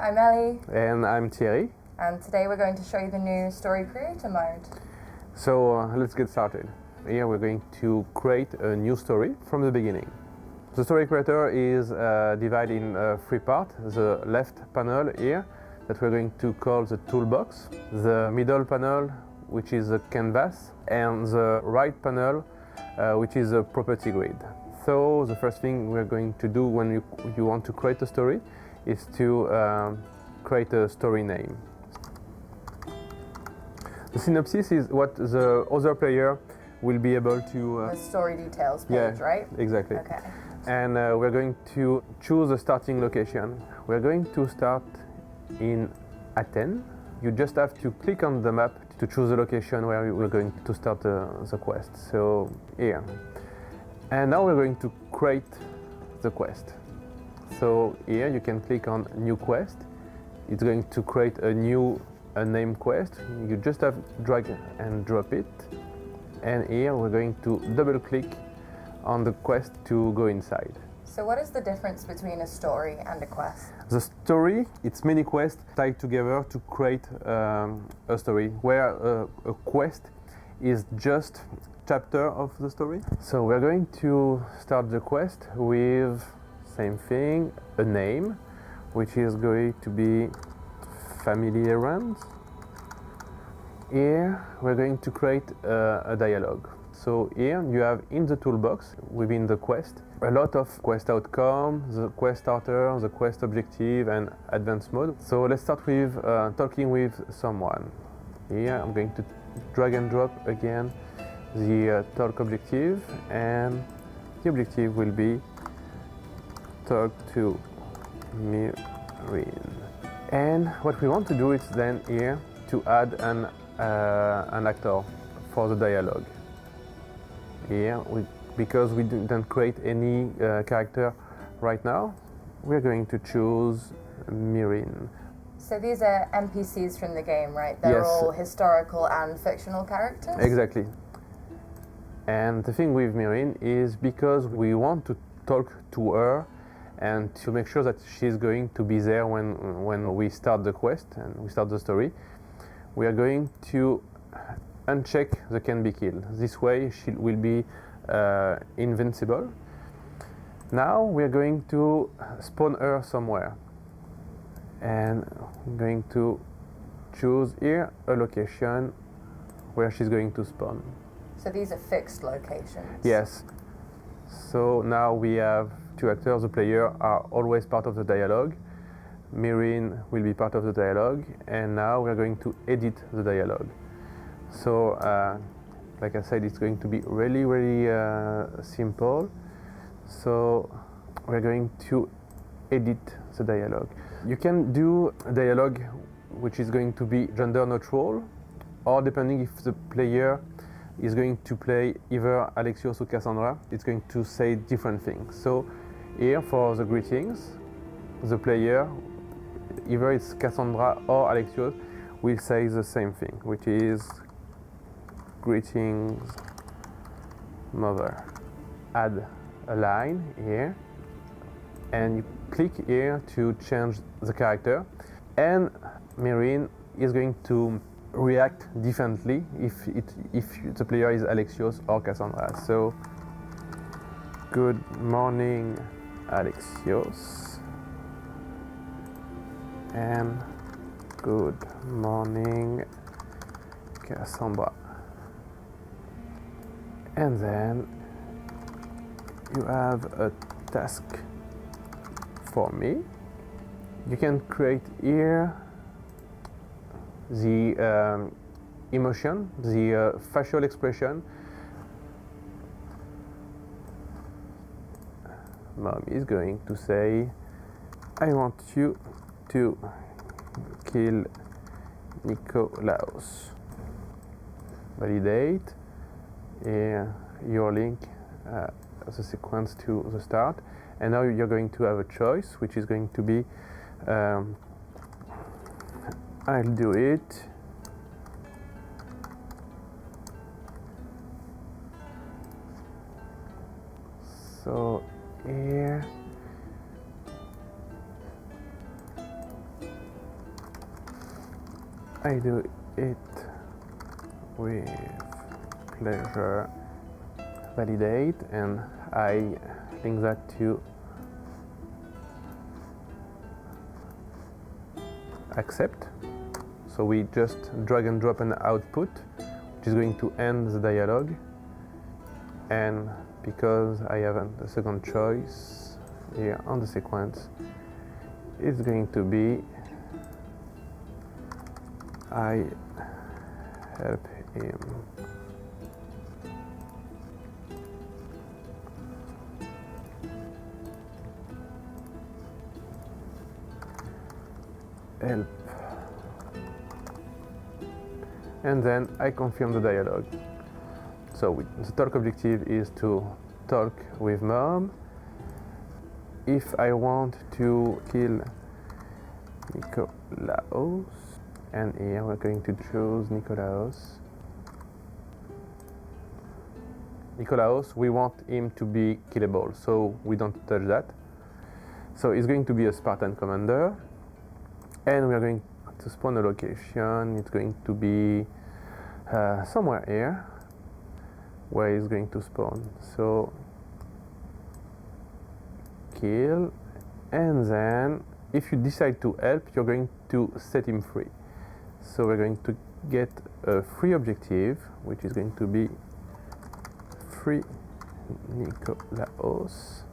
I'm Ellie. And I'm Thierry. And today we're going to show you the new Story Creator mode. So let's get started. Here we're going to create a new story from the beginning. The Story Creator is divided in three parts. The left panel here that we're going to call the toolbox, the middle panel which is the canvas, and the right panel which is a property grid. So the first thing we're going to do when you want to create a story is to create a story name. The synopsis is what the other player will be able to... the story details page, right? Exactly. Okay. And we're going to choose a starting location. We're going to start in Athens. You just have to click on the map to choose the location where we're going to start the quest. So here. And now we're going to create the quest. So here you can click on New Quest. It's going to create a new name quest. You just have to drag and drop it. And here we're going to double click on the quest to go inside. So what is the difference between a story and a quest? The story, it's many quests tied together to create a story, where a quest is just chapter of the story. So we're going to start the quest with same thing, a name, which is going to be family errands. Here we're going to create a dialogue. So here you have in the toolbox within the quest a lot of quest outcome, the quest starter, the quest objective, and advanced mode. So let's start with talking with someone. Here I'm going to drag and drop again the talk objective, and the objective will be talk to Mirin. And what we want to do is then here to add an actor for the dialogue. Here, because we didn't create any character right now, we're going to choose Mirin. So these are NPCs from the game, right? They're all historical and fictional characters? Exactly. And the thing with Mirin is because we want to talk to her and to make sure that she's going to be there when we start the quest and we start the story, we are going to uncheck the can be killed. This way she will be invincible. Now we are going to spawn her somewhere. And I'm going to choose here a location where she's going to spawn. So these are fixed locations? Yes. So now we have two actors. The player are always part of the dialogue. Mirin will be part of the dialogue, and now we're going to edit the dialogue. So, like I said, it's going to be really, really simple. So we're going to edit the dialogue. You can do a dialogue which is going to be gender neutral, or depending if the player is going to play either Alexios or Cassandra, it's going to say different things. So here for the greetings, the player, either it's Cassandra or Alexios, will say the same thing, which is greetings, mother. Add a line here, and you click here to change the character, and Mirin is going to react differently if the player is Alexios or Cassandra. So, good morning, Alexios, and good morning, Cassandra. And then you have a task for me. You can create here the emotion, the facial expression. Mom is going to say, I want you to kill Nikolaos. Validate. Here your link as a sequence to the start. And now you're going to have a choice, which is going to be I'll do it. So here I do it with pleasure, validate, and I link that to accept. So we just drag and drop an output, which is going to end the dialogue. And because I have a second choice here on the sequence, it's going to be I help him. Help. And then I confirm the dialogue. So the talk objective is to talk with mom. If I want to kill Nicolaus, and here we're going to choose Nicolaus. Nicolaus, we want him to be killable, so we don't touch that. So it's going to be a Spartan commander, and we are going to spawn a location. It's going to be somewhere here, where it's going to spawn. So kill, and then if you decide to help, you're going to set him free. So we're going to get a free objective, which is going to be free Nicolaus.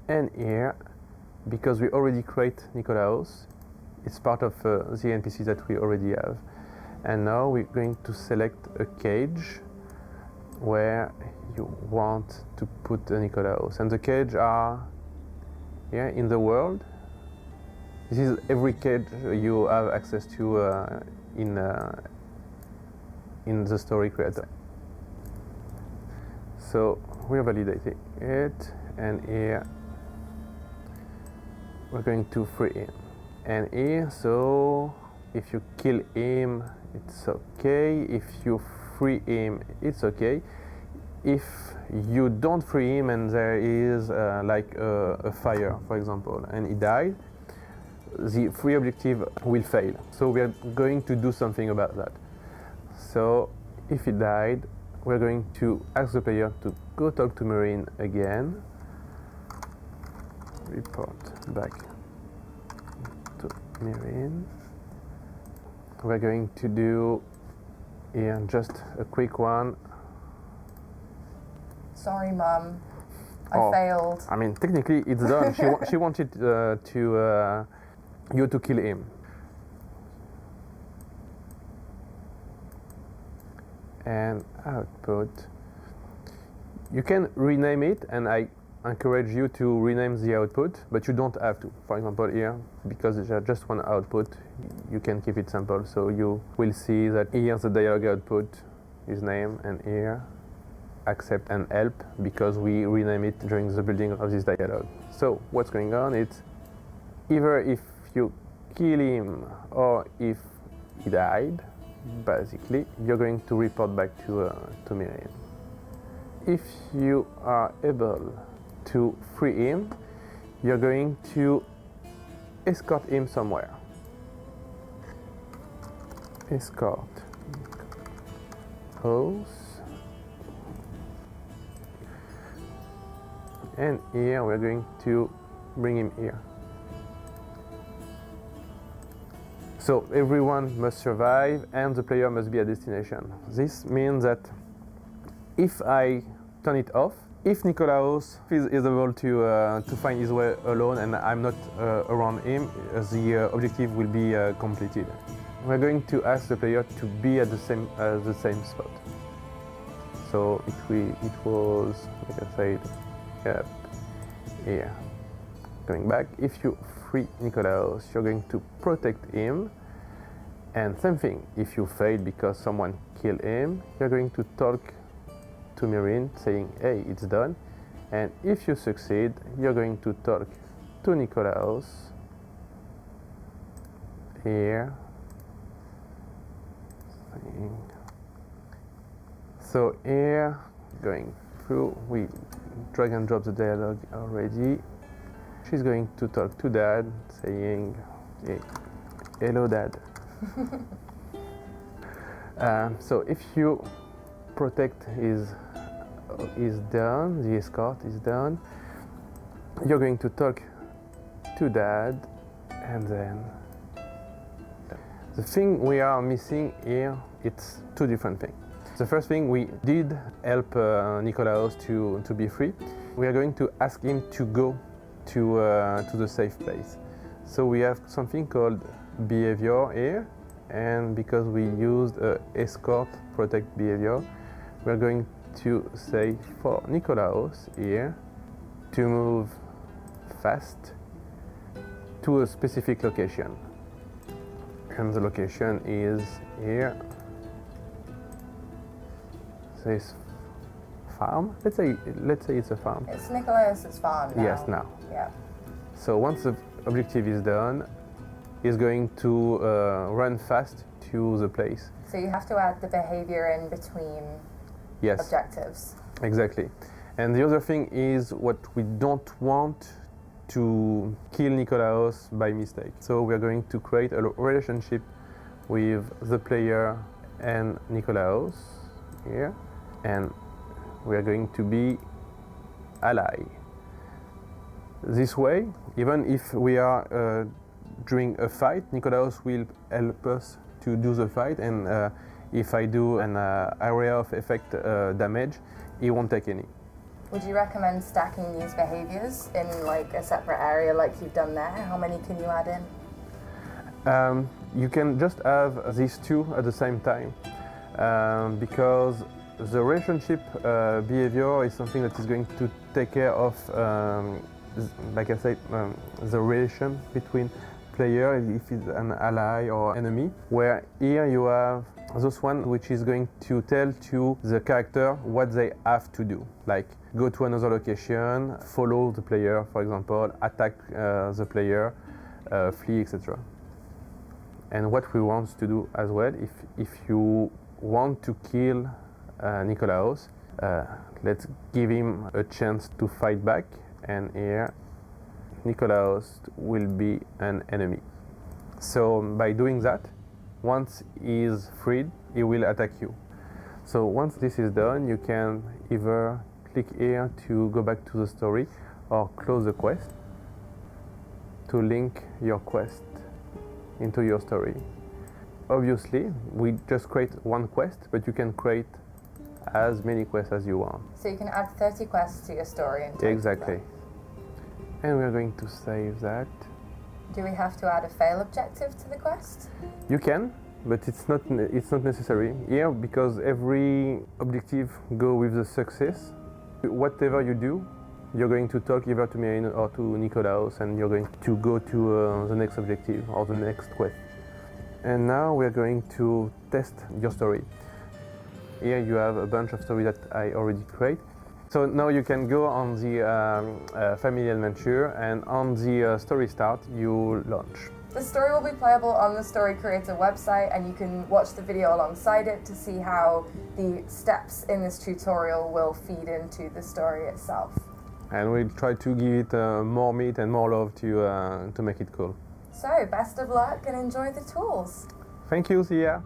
And here, because we already create Nicolaus, it's part of the NPC that we already have. And now we're going to select a cage where you want to put a Nicolaus. And the cage are here in the world. This is every cage you have access to in the story creator. So we're validating it, and here we're going to free him. And here, so if you kill him, it's okay. If you free him, it's okay. If you don't free him and there is like a fire, for example, and he died, the free objective will fail. So we are going to do something about that. So if he died, we're going to ask the player to go talk to Marine again. Report back to Marine. We're going to do here just a quick one. Sorry, Mum. I failed. I mean, technically it's done. She wanted you to kill him. And output. You can rename it, and I encourage you to rename the output, but you don't have to. For example, here, because it's just one output, you can keep it simple. So you will see that here the dialog output is name, and here accept and help, because we rename it during the building of this dialog. So what's going on? It's either if you kill him or if he died, basically, you're going to report back to Miriam. If you are able to free him, you're going to escort him somewhere. Escort host. And here we're going to bring him here. So everyone must survive and the player must be a destination. This means that if I turn it off, if Nicolaus is able to find his way alone and I'm not around him, the objective will be completed. We're going to ask the player to be at the same spot. So it was, like I said, here. Going back, if you free Nicolaus, you're going to protect him. And same thing, if you fail because someone killed him, you're going to talk to Marine saying, hey, it's done. And if you succeed, you're going to talk to Nicolaus here. So here, going through, we drag and drop the dialogue already. She's going to talk to Dad, saying, hey, Hello, Dad. So if you protect is done, the escort is done, you're going to talk to Dad, and then the thing we are missing here, it's two different things. The first thing, we did help Nicolaus to be free. We are going to ask him to go to the safe place. So we have something called behavior here, and because we used escort protect behavior, we're going to say for Nicolaus here to move fast to a specific location, and the location is here. Says farm. Let's say it's a farm. It's Nicolaus's farm now. Yes, now. Yeah. So once the objective is done, it's going to run fast to the place. So you have to add the behavior in between objectives. Exactly. And the other thing is what we don't want to kill Nicolaus by mistake. So we are going to create a relationship with the player and Nicolaus here, and we are going to be ally. This way, even if we are during a fight, Nicolaus will help us to do the fight, and if I do an area of effect damage, he won't take any. Would you recommend stacking these behaviors in like a separate area like you've done there? How many can you add in? You can just have these two at the same time, because the relationship behavior is something that is going to take care of, like I said, the relation between player, if it's an ally or enemy, where here you have this one which is going to tell to the character what they have to do, like go to another location, follow the player, for example, attack the player, flee, etc. And what we want to do as well, if you want to kill Nicolaus, let's give him a chance to fight back, and here Nicolaus will be an enemy. So by doing that, once he is freed, he will attack you. So once this is done, you can either click here to go back to the story or close the quest to link your quest into your story. Obviously, we just create one quest, but you can create as many quests as you want. So you can add 30 quests to your story. Exactly. And we're going to save that. Do we have to add a fail objective to the quest? You can, but it's not necessary here, because every objective goes with the success. Whatever you do, you're going to talk either to me or to Nicolaus, and you're going to go to the next objective or the next quest. And now we're going to test your story. Here you have a bunch of stories that I already create. So now you can go on the family adventure, and on the story start you launch. The story will be playable on the Story Creator website, and you can watch the video alongside it to see how the steps in this tutorial will feed into the story itself. And we'll try to give it more meat and more love to make it cool. So, best of luck and enjoy the tools. Thank you, Sia.